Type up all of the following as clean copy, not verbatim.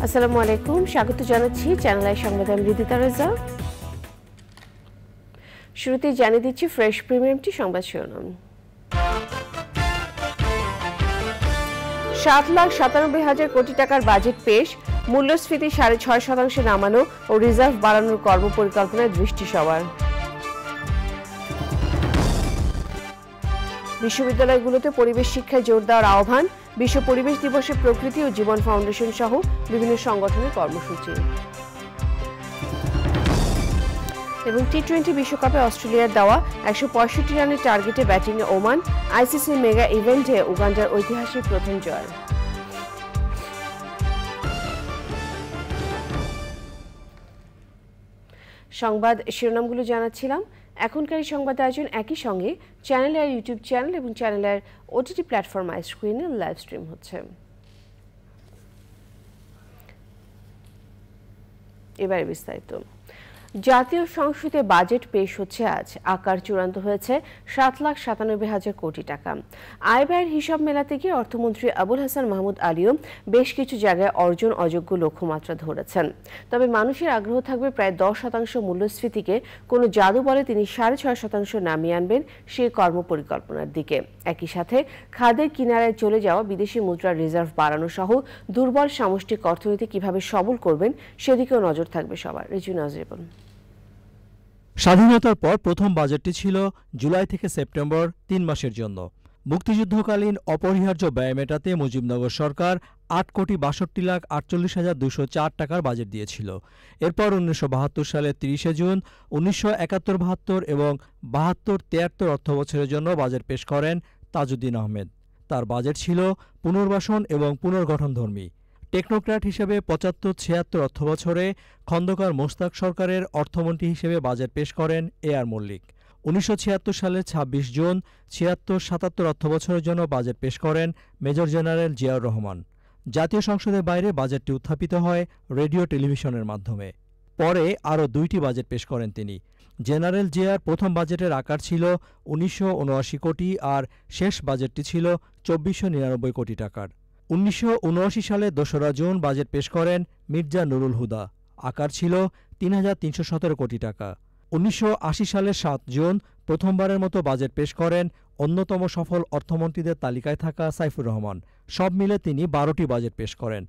আসসালামু আলাইকুম, স্বাগত জানাচ্ছি চ্যানেল আই সংবাদে। আমি রিদিতা রেজা। শুরুতেই জানিয়ে দিচ্ছি ফ্রেশ প্রিমিয়ামটি সংবাদ শিরোনাম। 7,97,000 কোটি টাকার বাজেট পেশ, মূল্যস্ফীতি 6.5% নামানো ও রিজার্ভ বাড়ানোর কর্মপরিকল্পনায় দৃষ্টি সবার। বিশ্ববিদ্যালয়গুলোতে পরিবেশ শিক্ষায় জোর দেওয়ার আহ্বান, বিশ্ব পরিবেশ দিবসে প্রকৃতি ও জীবন ফাউন্ডেশন সহ বিভিন্ন সংগঠনের কর্মসূচি। এবং টি-20 বিশ্বকাপে অস্ট্রেলিয়ার দেওয়া 165 রানের টার্গেটে ব্যাটিংয়ে ওমান, আইসিসি মেগা ইভেন্টে উগান্ডার ঐতিহাসিক প্রথম জয়। সংবাদ শিরোনামগুলো জানাচ্ছিলাম। এখনকার সংবাদ আয়োজন একই সঙ্গে চ্যানেলের ইউটিউব চ্যানেল এবং চ্যানেলের ওটিটি প্ল্যাটফর্ম আই স্ক্রিনে লাইভ স্ট্রিম হচ্ছে। এবারে বিস্তারিত। জাতীয় সংসদে বাজেট পেশ হচ্ছে আজ। আকার চূড়ান্ত হয়েছে 7,97,000 কোটি টাকা। আয় ব্যয়ের হিসাব মেলাতে গিয়ে অর্থমন্ত্রী আবুল হাসান মাহমুদ আলীও বেশ কিছু জায়গায় অর্জন অযোগ্য লক্ষ্যমাত্রা ধরেছেন। তবে মানুষের আগ্রহ থাকবে প্রায় 10% মূল্যস্ফীতিকে কোনো জাদু বলে তিনি 6.5% নামিয়ে আনবেন সেই কর্মপরিকল্পনার দিকে। একই সাথে খাদের কিনারায় চলে যাওয়া বিদেশি মুদ্রার রিজার্ভ বাড়ানো সহ দুর্বল সামষ্টিক অর্থনীতি কিভাবে সবল করবেন সেদিকেও নজর থাকবে সবার। রিজু নাজরিবন। স্বাধীনতার পর প্রথম বাজেটটি ছিল জুলাই থেকে সেপ্টেম্বর 3 মাসের জন্য। মুক্তিযুদ্ধকালীন অপরিহার্য ব্যয় মেটাতে মুজিবনগর সরকার 8,62,48,204 টাকার বাজেট দিয়েছিল। এরপর 1972 সালের 30 জুন, 1971-72 এবং 72-73 অর্থবছরের জন্য বাজেট পেশ করেন তাজউদ্দিন আহমেদ। তার বাজেট ছিল পুনর্বাসন এবং পুনর্গঠনধর্মী। টেকনোক্র্যাট হিসেবে 75-76 অর্থবছরে খন্দকার মোশতাক সরকারের অর্থমন্ত্রী হিসেবে বাজেট পেশ করেন এ.আর মল্লিক। 1976 সালের 26 জুন 76-77 অর্থবছরের জন্য বাজেট পেশ করেন মেজর জেনারেল জিয়াউর রহমান। জাতীয় সংসদের বাইরে বাজেটটি উত্থাপিত হয় রেডিও টেলিভিশনের মাধ্যমে। পরে আরও 2টি বাজেট পেশ করেন তিনি। জেনারেল জিয়ার প্রথম বাজেটের আকার ছিল 1979 কোটি আর শেষ বাজেটটি ছিল 2499 কোটি টাকার। 1979 সালে 2রা জুন বাজেট পেশ করেন মির্জা নুরুল হুদা। আকার ছিল 3,317 কোটি টাকা। 1980 সালের 7 জুন প্রথমবারের মতো বাজেট পেশ করেন অন্যতম সফল অর্থমন্ত্রীদের তালিকায় থাকা সাইফুর রহমান। সব মিলে তিনি 12টি বাজেট পেশ করেন।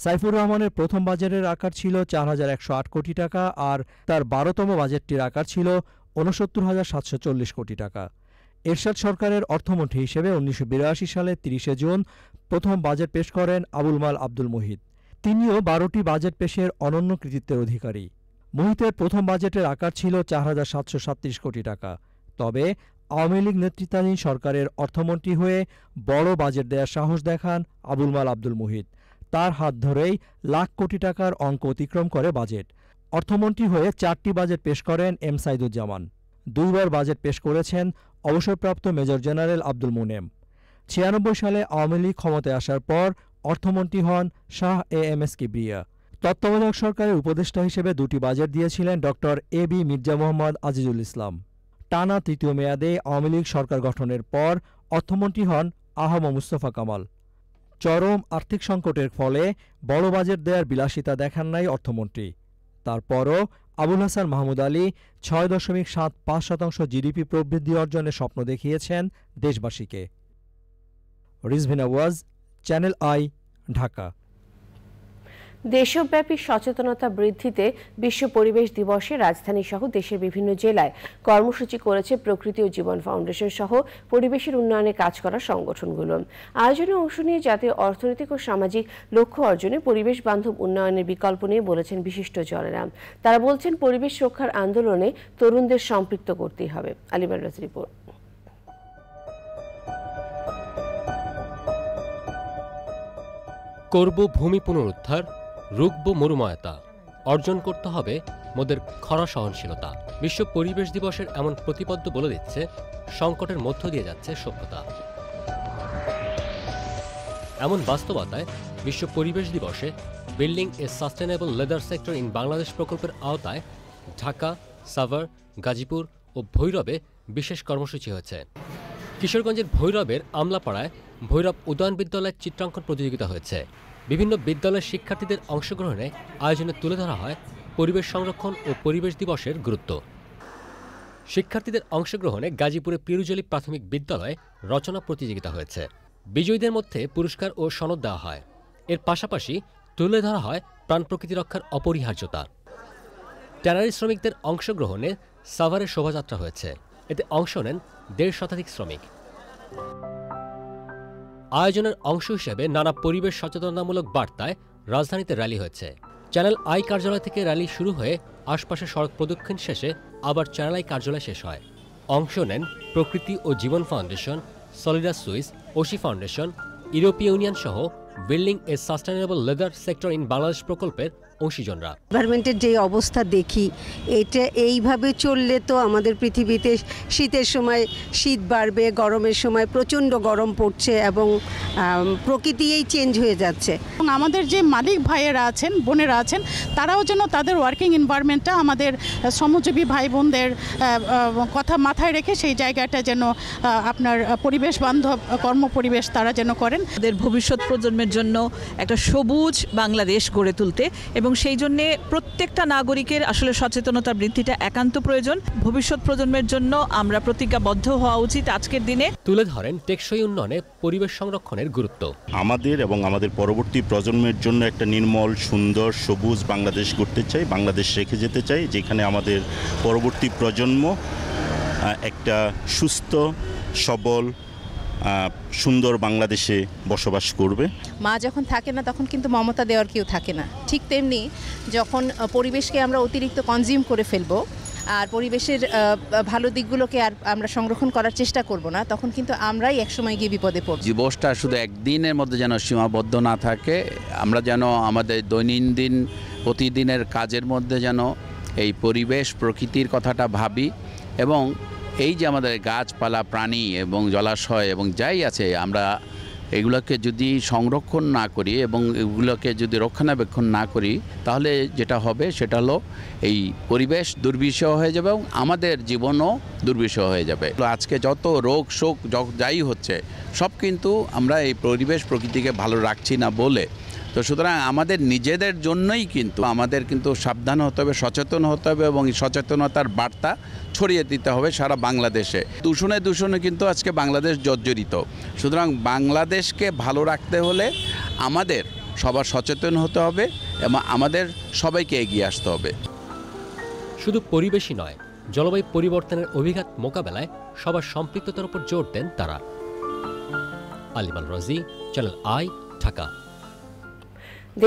সাইফুর রহমানের প্রথম বাজেটের আকার ছিল 4,108 কোটি টাকা আর তার 12তম বাজেটটির আকার ছিল 69,740 কোটি টাকা। এরশাদ সরকারের অর্থমন্ত্রী হিসেবে 1982 সালের 30 জুন প্রথম বাজেট পেশ করেন আবুল মাল আব্দুল মুহিত। তিনিও 12টি বাজেট পেশের অনন্য কৃতিত্বের অধিকারী। মুহিতের প্রথম বাজেটের আকার ছিল 4,737 কোটি টাকা। তবে আওয়ামী লীগ নেতৃত্বাধীন সরকারের অর্থমন্ত্রী হয়ে বড় বাজেট দেওয়ার সাহস দেখান আবুল মাল আব্দুল মুহিত। তার হাত ধরেই লাখ কোটি টাকার অঙ্ক অতিক্রম করে বাজেট। অর্থমন্ত্রী হয়ে 4টি বাজেট পেশ করেন এম সাইদুজ্জামান। 2বার বাজেট পেশ করেছেন অবসরপ্রাপ্ত মেজর জেনারেল আব্দুল মুনেম। 96 সালে আওয়ামী লীগ ক্ষমতায় আসার পর অর্থমন্ত্রী হন শাহ এ.এম.এস কিবরিয়া। তত্ত্বাবধায়ক সরকারের উপদেষ্টা হিসেবে 2টি বাজেট দিয়েছিলেন ডক্টর এ.বি. মির্জা মোহাম্মদ আজিজুল ইসলাম। টানা 3য় মেয়াদে আওয়ামী লীগ সরকার গঠনের পর অর্থমন্ত্রী হন আহম মুস্তফা কামাল। চরম আর্থিক সংকটের ফলে বড় বাজেট দেওয়ার বিলাসিতা দেখান নাই অর্থমন্ত্রী। তারপরও আবুল হাসান মাহমুদ আলী 6.75% জিডিপি প্রবৃদ্ধি অর্জনের স্বপ্ন দেখিয়েছেন দেশবাসীকে। রিজভিনা ওয়াজ, চ্যানেল আই, ঢাকা। দেশব্যাপী সচেতনতা বৃদ্ধিতে বিশ্ব পরিবেশ দিবসে রাজধানী সহ দেশের বিভিন্ন জেলায় কর্মসূচি করেছে প্রকৃতি ও জীবন ফাউন্ডেশন সহ পরিবেশের উন্নয়নে কাজ করা সংগঠনগুলো। আয়োজনে অংশ নিয়ে জাতীয় অর্থনৈতিক ও সামাজিক লক্ষ্য অর্জনে পরিবেশ বান্ধব উন্নয়নের বিকল্প নিয়ে বলেছেন বিশিষ্টজনেরা। তারা বলছেন পরিবেশ রক্ষার আন্দোলনে তরুণদের সম্পৃক্ত করতেই হবে। আলিমার রাজ রিপোর্ট। করব ভূমি পুনরুদ্ধার, রুখব মরুময়তা, অর্জন করতে হবে মোদের খরা সহনশীলতা। বিশ্ব পরিবেশ দিবসের এমন প্রতিপাদ্য বলে দিচ্ছে সংকটের মধ্য দিয়ে যাচ্ছে সভ্যতা। এমন বাস্তবতায় বিশ্ব পরিবেশ দিবসে building a sustainable leather sector in Bangladesh প্রকল্পের আওতায় ঢাকা, সাভার, গাজীপুর ও ভৈরবে বিশেষ কর্মসূচি হয়েছে। কিশোরগঞ্জের ভৈরবের আমলাপাড়ায় ভৈরব উদয়ন বিদ্যালয়ের চিত্রাঙ্কন প্রতিযোগিতা হয়েছে। বিভিন্ন বিদ্যালয়ের শিক্ষার্থীদের অংশগ্রহণে আয়োজনে তুলে ধরা হয় পরিবেশ সংরক্ষণ ও পরিবেশ দিবসের গুরুত্ব। শিক্ষার্থীদের অংশগ্রহণে গাজীপুরে পিরুজলি প্রাথমিক বিদ্যালয়ে রচনা প্রতিযোগিতা হয়েছে। বিজয়ীদের মধ্যে পুরস্কার ও সনদ দেওয়া হয়। এর পাশাপাশি তুলে ধরা হয় প্রাণ প্রকৃতি রক্ষার অপরিহার্যতা। ট্যানারি শ্রমিকদের অংশগ্রহণে সাভারে শোভাযাত্রা হয়েছে। এতে অংশ নেন ১৫০ শতাধিক শ্রমিক। আয়োজনের অংশ হিসেবে নানা পরিবেশ সচেতনতামূলক বার্তায় রাজধানীতে র্যালি হয়েছে। চ্যানেল আই কার্যালয় থেকে র্যালি শুরু হয়ে আশপাশের সড়ক প্রদক্ষিণ শেষে আবার চ্যানেল আই কার্যালয় শেষ হয়। অংশ নেন প্রকৃতি ও জীবন ফাউন্ডেশন, সলিডাস সুইস, ওশি ফাউন্ডেশন, ইউরোপীয় ইউনিয়ন সহ building a sustainable leather sector in Bangladesh প্রকল্পের অংশীজনরা। এনভায়রনমেন্টের যে অবস্থা দেখি, এটা এইভাবে চললে তো আমাদের পৃথিবীতে শীতের সময় শীত বাড়বে, গরমের সময় প্রচণ্ড গরম পড়ছে এবং প্রকৃতিই চেঞ্জ হয়ে যাচ্ছে। আমাদের যে মালিক ভাইয়েরা আছেন, বোনেরা আছেন, তারাও যেন তাদের ওয়ার্কিং এনভায়রনমেন্টটা আমাদের শ্রমজীবী ভাই বোনদের কথা মাথায় রেখে সেই জায়গাটা যেন আপনার পরিবেশ বান্ধব কর্মপরিবেশ তারা যেন করেন। আমাদের ভবিষ্যৎ প্রজন্মের জন্য একটা সবুজ বাংলাদেশ গড়ে তুলতে এবং সেই জন্যে প্রত্যেকটা নাগরিকের আসলে সচেতনতা বৃদ্ধিটা একান্ত প্রয়োজন। ভবিষ্যৎ প্রজন্মের জন্য আমরা প্রতিজ্ঞাবদ্ধ হওয়া উচিত আজকের দিনে। তুলে ধরেন টেকসই উন্নয়নে পরিবেশ সংরক্ষণের গুরুত্ব। আমাদের এবং আমাদের পরবর্তী প্রজন্মের জন্য একটা নির্মল, সুন্দর, সবুজ বাংলাদেশ গড়তে চাই, বাংলাদেশ রেখে যেতে চাই, যেখানে আমাদের পরবর্তী প্রজন্ম একটা সুস্থ, সবল, সুন্দর বাংলাদেশে বসবাস করবে। মা যখন থাকে না তখন কিন্তু মমতা দেওয়ার কেউ থাকে না। ঠিক তেমনি যখন পরিবেশকে আমরা অতিরিক্ত কনজিউম করে ফেলবো আর পরিবেশের ভালো দিকগুলোকে আর আমরা সংরক্ষণ করার চেষ্টা করব না, তখন কিন্তু আমরাই একসময় গিয়ে বিপদে পড়ব। দিবসটা শুধু একদিনের মধ্যে যেন সীমাবদ্ধ না থাকে, আমরা যেন আমাদের দৈনন্দিন প্রতিদিনের কাজের মধ্যে যেন এই পরিবেশ প্রকৃতির কথাটা ভাবি এবং এই যে আমাদের গাছপালা, প্রাণী এবং জলাশয় এবং যাই আছে, আমরা এগুলোকে যদি সংরক্ষণ না করি এবং এগুলোকে যদি রক্ষণাবেক্ষণ না করি, তাহলে যেটা হবে সেটা হলো এই পরিবেশ দুর্বিষহ হয়ে যাবে এবং আমাদের জীবনও দুর্বিষহ হয়ে যাবে। আজকে যত রোগ শোক যাই হচ্ছে সব কিন্তু আমরা এই পরিবেশ প্রকৃতিকে ভালো রাখছি না বলে। তো সুতরাং আমাদের নিজেদের জন্যই কিন্তু আমাদের কিন্তু সাবধান হতে হবে, সচেতন হতে হবে এবং এই সচেতনতার বার্তা ছড়িয়ে দিতে হবে সারা বাংলাদেশে। দূষণে কিন্তু আজকে বাংলাদেশ জর্জরিত। সুতরাং বাংলাদেশকে ভালো রাখতে হলে আমাদের সবার সচেতন হতে হবে এবং আমাদের সবাইকে এগিয়ে আসতে হবে। শুধু পরিবেশই নয়, জলবায়ু পরিবর্তনের অভিঘাত মোকাবেলায় সবার সম্পৃক্ততার উপর জোর দেন তারা। আলিমাল রাজি, চ্যানেল আই, ঢাকা।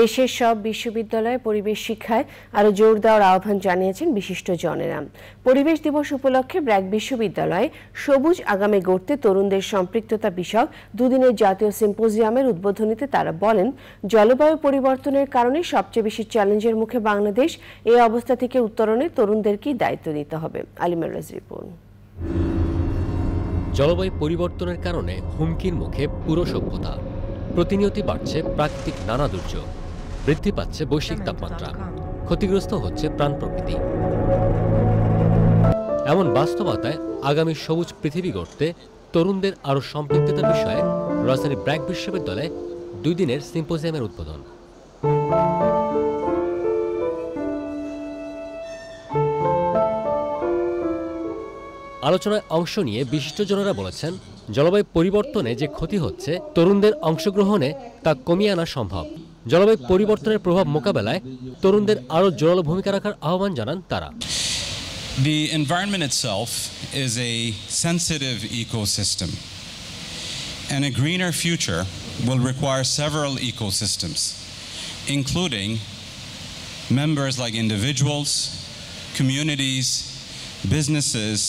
দেশের সব বিশ্ববিদ্যালয়ে পরিবেশ শিক্ষায় আরো জোর দেওয়ার আহ্বান জানিয়েছেন বিশিষ্টজনেরা। পরিবেশ দিবস উপলক্ষে ব্র্যাক বিশ্ববিদ্যালয়ে সবুজ আগামী গড়তে তরুণদের সম্পৃক্ততা বিষয়ক দুদিনের জাতীয় সিম্পোজিয়ামের উদ্বোধনীতে তারা বলেন, জলবায়ু পরিবর্তনের কারণে সবচেয়ে বেশি চ্যালেঞ্জের মুখে বাংলাদেশ। এই অবস্থা থেকে উত্তরণে তরুণদেরকেই দায়িত্ব নিতে হবে। আলিমার রাজ রিপোর্ট। জলবায়ু পরিবর্তনের কারণে হুমকির মুখে পুরো সভ্যতা। প্রতিনিয়তই বাড়ছে প্রাকৃতিক নানা দুর্যোগ, বৃদ্ধি পাচ্ছে বৈশ্বিক তাপমাত্রা, ক্ষতিগ্রস্ত হচ্ছে প্রাণ প্রকৃতি। এমন বাস্তবতায় আগামী সবুজ পৃথিবী গড়তে তরুণদের আরও সম্পৃক্ততার বিষয়ে রাজধানীর ব্র্যাক বিশ্ববিদ্যালয়ে 2 দিনের সিম্পোজিয়ামের উদ্বোধন। আলোচনায় অংশ নিয়ে বিশিষ্টজনেরা বলেছেন, জলবায়ু পরিবর্তনে যে ক্ষতি হচ্ছে তরুণদের অংশগ্রহণে তা কমিয়ে আনা সম্ভব। জলবায়ু পরিবর্তনের প্রভাব মোকাবেলায় তরুণদের আরও জোরালো ভূমিকা রাখার আহ্বান জানান তারা। The environment itself is a sensitive ecosystem, and a greener future will require several ecosystems, including members like individuals, communities, businesses,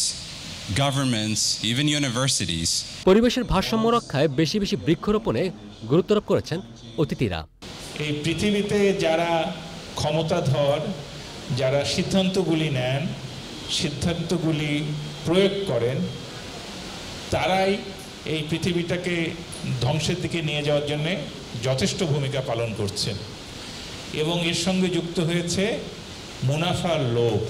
governments, even universities. পরিবেশের ভারসাম্য রক্ষায় বেশি বেশি বৃক্ষরোপণে গুরুত্বারোপ করেছেন অতিথিরা। এই পৃথিবীতে যারা ক্ষমতাধর, যারা সিদ্ধান্তগুলি নেন, সিদ্ধান্তগুলি প্রয়োগ করেন, তারাই এই পৃথিবীটাকে ধ্বংসের দিকে নিয়ে যাওয়ার জন্য যথেষ্ট ভূমিকা পালন করছেন এবং এর সঙ্গে যুক্ত হয়েছে মুনাফার লোভ।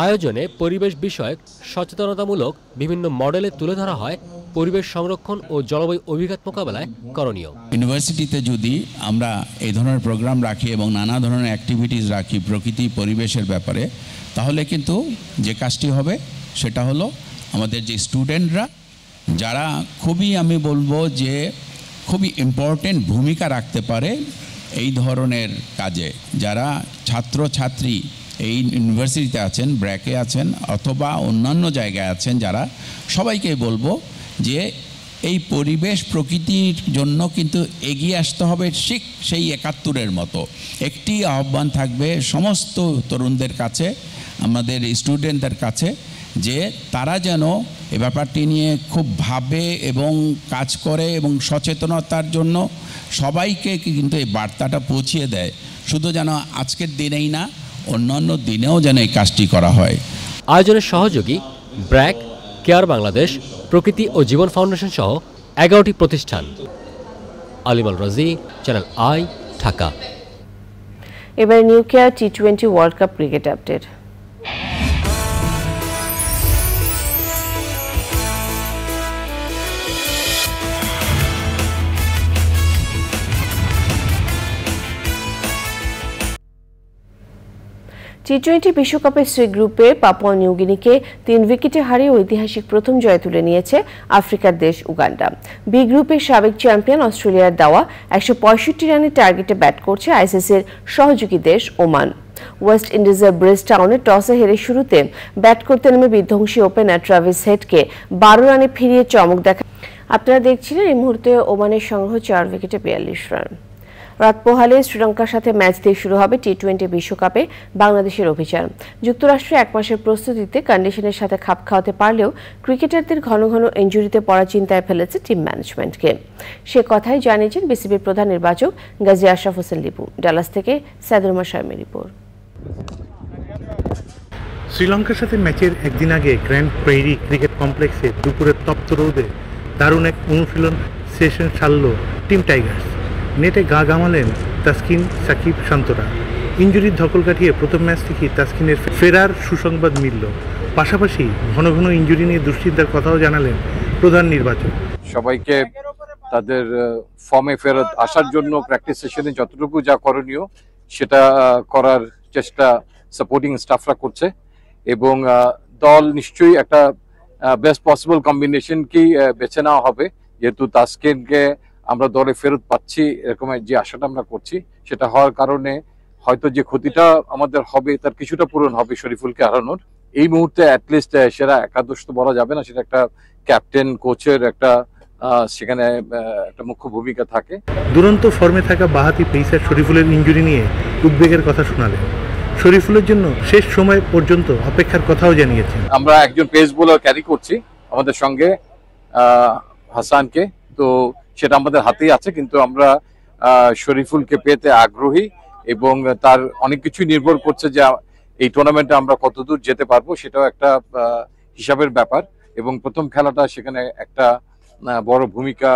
আয়োজনে পরিবেশ বিষয়ক সচেতনতামূলক বিভিন্ন মডেলে তুলে ধরা হয় পরিবেশ সংরক্ষণ ও জলবায়ু অভিঘাত মোকাবেলায় করণীয়। ইউনিভার্সিটিতে যদি আমরা এই ধরনের প্রোগ্রাম রাখি এবং নানা ধরনের অ্যাক্টিভিটিস রাখি প্রকৃতি পরিবেশের ব্যাপারে, তাহলে কিন্তু যে কাজটি হবে সেটা হলো আমাদের যে স্টুডেন্টরা যারা খুবই, আমি বলবো যে খুবই ইম্পর্টেন্ট ভূমিকা রাখতে পারে এই ধরনের কাজে, যারা ছাত্রছাত্রী এই ইউনিভার্সিটিতে আছেন, ব্র্যাকে আছেন অথবা অন্যান্য জায়গায় আছেন, যারা সবাইকে বলবো যে এই পরিবেশ প্রকৃতির জন্য কিন্তু এগিয়ে আসতে হবে ঠিক সেই ৭১-এর মতো। একটি আহ্বান থাকবে সমস্ত তরুণদের কাছে, আমাদের স্টুডেন্টদের কাছে, যে তারা যেন এ ব্যাপারটি নিয়ে খুব ভাবে এবং কাজ করে এবং সচেতনতার জন্য সবাইকে কিন্তু এই বার্তাটা পৌঁছিয়ে দেয়। শুধু যেন আজকের দিনেই না, অন্যান্য দিনেও যেন এই কাজটি করা হয়। আয়োজনের সহযোগী ব্র্যাক, কেয়ার বাংলাদেশ, প্রকৃতি ও জীবন ফাউন্ডেশন সহ ১১টি প্রতিষ্ঠান। আলিমাল রাজি, চ্যানেল আই, ঢাকা। এবার নিউ কেয়ার টি-20 ওয়ার্ল্ড কাপ ক্রিকেট আপডেট। টি-20 বিশ্বকাপের সি গ্রুপে পাপুয়া নিউগিনিকে ৩ উইকেটে হারিয়ে ঐতিহাসিক প্রথম জয় তুলে নিয়েছে আফ্রিকার দেশ উগান্ডা। বি গ্রুপের সাবেক চ্যাম্পিয়ন অস্ট্রেলিয়ার দেওয়া ১৬৫ রানের টার্গেটে ব্যাট করছে আইসিসির সহযোগী দেশ ওমান। ওয়েস্ট ইন্ডিজের ব্রিজ টাউনে টসে হেরে শুরুতে ব্যাট করতে নেমে বিধ্বংসী ওপেনার ট্রাভিস হেডকে ১২ রানে ফিরিয়ে চমক দেখা। আপনারা দেখছিলেন এই মুহূর্তে ওমানের সংগ্রহ ৪ উইকেটে ৪২ রান। রাত পোহালে শ্রীলঙ্কার সাথে ম্যাচ দিয়ে শুরু হবে টি-20 বিশ্বকাপে বাংলাদেশের অভিযান। যুক্তরাষ্ট্রে ১ মাসের প্রস্তুতিতে কন্ডিশনের সাথে খাপ খাওয়াতে পারলেও ক্রিকেটারদের ঘন ঘন ইনজুরিতে পড়া চিন্তায় ফেলেছে টিম ম্যানেজমেন্টকে। সে কথাই জানিয়েছেন বিসিবির প্রধান নির্বাচক গাজী আশরাফ হোসেন লিপু। ডালাস থেকে সাইদুর রহমান শারমিনের রিপোর্ট। শ্রীলঙ্কার সাথে ম্যাচের একদিন আগে গ্র্যান্ড প্রেইরি ক্রিকেট কমপ্লেক্সে দুপুরের তপ্ত রোদে দারুণ এক অনুশীলন সেশন সারল টিম টাইগার্স। নেটে গা ঘামালেন তাসকিন, সাকিব, শান্তরা। ইনজুরির ধকল কাটিয়ে প্রথম ম্যাচ থেকেই তাসকিনের ফেরার সুসংবাদ মিলল। পাশাপাশি ঘন ঘন ইনজুরি নিয়ে দুশ্চিন্তার কথাও জানালেন প্রধান নির্বাচক। সবাইকে তাদের ফর্মে ফেরত আসার জন্য প্র্যাকটিস সেশনে যতটুকু যা করণীয় সেটা করার চেষ্টা সাপোর্টিং স্টাফরা করছে এবং দল নিশ্চয়ই একটা বেস্ট পসিবল কম্বিনেশনকেই বেছে নেওয়া হবে, যেহেতু তাসকিনকে আমরা দলে ফেরত পাচ্ছি এরকমের যে আশাটা আমরা করছি, সেটা হওয়ার কারণে হয়তো যে ক্ষতিটা আমাদের হবে তার কিছুটা পূরণ হবে শরীফুলকে হারানোর। এই মুহূর্তে অ্যাটলিস্ট সেরা একাদশ তো বলা যাবে না, সেটা একটা ক্যাপ্টেন কোচের একটা সেখানে একটা মুখ্য ভূমিকা থাকে। দুরন্ত ফর্মে থাকা বাহাতি পেসার শরীফুলের ইনজুরি নিয়ে উদ্বেগের কথা শোনালেন। শরীফুলের জন্য শেষ সময় পর্যন্ত অপেক্ষার কথাও জানিয়েছেন। আমরা একজন পেস বোলার ক্যারি করছি আমাদের সঙ্গে হাসানকে, তো সেটা আমাদের হাতেই আছে, কিন্তু আমরা শরীফুলকে পেতে আগ্রহী এবং তার অনেক কিছু নির্ভর করছে যে এই টুর্নামেন্টে আমরা কতদূর যেতে পারবো, সেটাও একটা হিসাবের ব্যাপার এবং প্রথম খেলাটা সেখানে একটা বড় ভূমিকা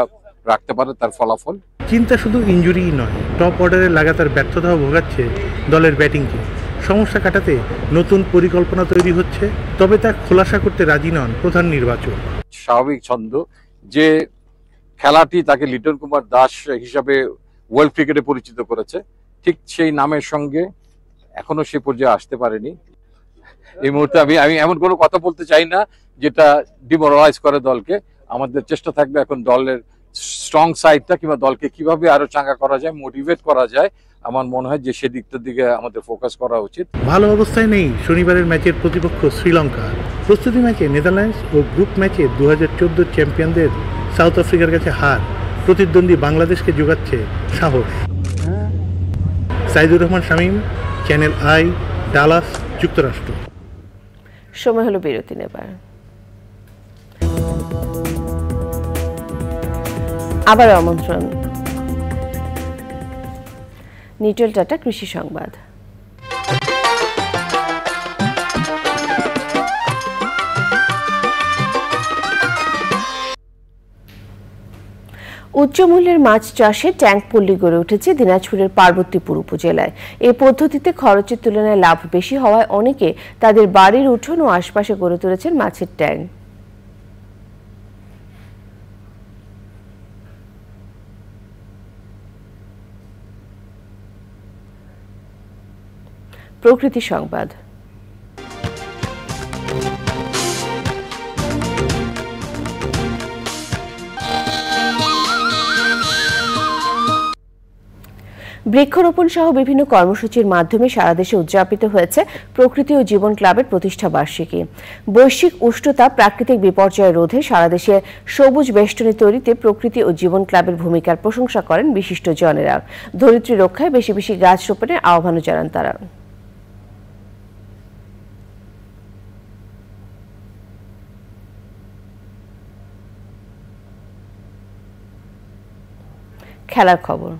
রাখতে পারে তার ফলাফল। চিন্তা শুধু ইনজুরিই নয়, টপ অর্ডারে লাগাতার ব্যর্থতাও ভোগাচ্ছে দলের ব্যাটিংকে। সমস্যা কাটাতে নতুন পরিকল্পনা তৈরি হচ্ছে, তবে তা খোলাসা করতে রাজি নন প্রধান নির্বাচক। স্বাভাবিক ছন্দ যে খেলাটি তাকে লিটন কুমার দাস হিসাবে ওয়ার্ল্ড ক্রিকেটে পরিচিত করেছে, ঠিক সেই নামের সঙ্গে এখনো সে পর্যায়ে আসতে পারেনি। এই মুহূর্তে আমি এমন কোনো কথা বলতে চাই না যেটা ডিমোরালাইজ করে দলকে। আমাদের চেষ্টা থাকবে এখন দলের স্ট্রং সাইডটা কিংবা দলকে কিভাবে আরো চাঙ্গা করা যায়, মোটিভেট করা যায়। আমার মনে হয় যে সেদিকটার দিকে আমাদের ফোকাস করা উচিত। ভালো অবস্থায় নেই শনিবারের ম্যাচের প্রতিপক্ষ শ্রীলঙ্কা। প্রস্তুতি ম্যাচে নেদারল্যান্ডস ও গ্রুপ ম্যাচে 2014 চ্যাম্পিয়নদের সাউথ আফ্রিকার কাছে হার প্রতিদ্বন্দ্বী বাংলাদেশকে যোগাচ্ছে সাহস। Saidur Rahman Shamim, channel I, Dallas, যুক্তরাষ্ট্র। সময় হলো বিরতি নেবার। আবার আমন্ত্রণ। নিটল টাটা কৃষি সংবাদ। উচ্চমূল্যের মাছ চাষে ট্যাঙ্ক পল্লী গড়ে উঠেছে দিনাজপুরের পার্বতীপুর উপজেলায়। এই পদ্ধতিতে খরচের তুলনায় লাভ বেশি হওয়ায় অনেকে তাদের বাড়ির উঠোন ও আশপাশে গড়ে তুলেছেন মাছের ট্যাঙ্ক। প্রকৃতি সংবাদ। বৃক্ষরোপণ সহ বিভিন্ন কর্মসূচির মাধ্যমে সারা দেশে উদযাপিত হয়েছে প্রকৃতি ও জীবন ক্লাবের প্রতিষ্ঠা বার্ষিকী। বৈশ্বিক উষ্ণতা, প্রাকৃতিক বিপর্যয় রোধে সারা দেশে সবুজ বেষ্টনী তৈরিতে প্রকৃতি ও জীবন ক্লাবের ভূমিকার প্রশংসা করেন বিশিষ্ট জনেরা। ধরিত্রী রক্ষায় বেশি বেশি গাছ রোপণের আহ্বানও জানান তারা। খেলার খবর।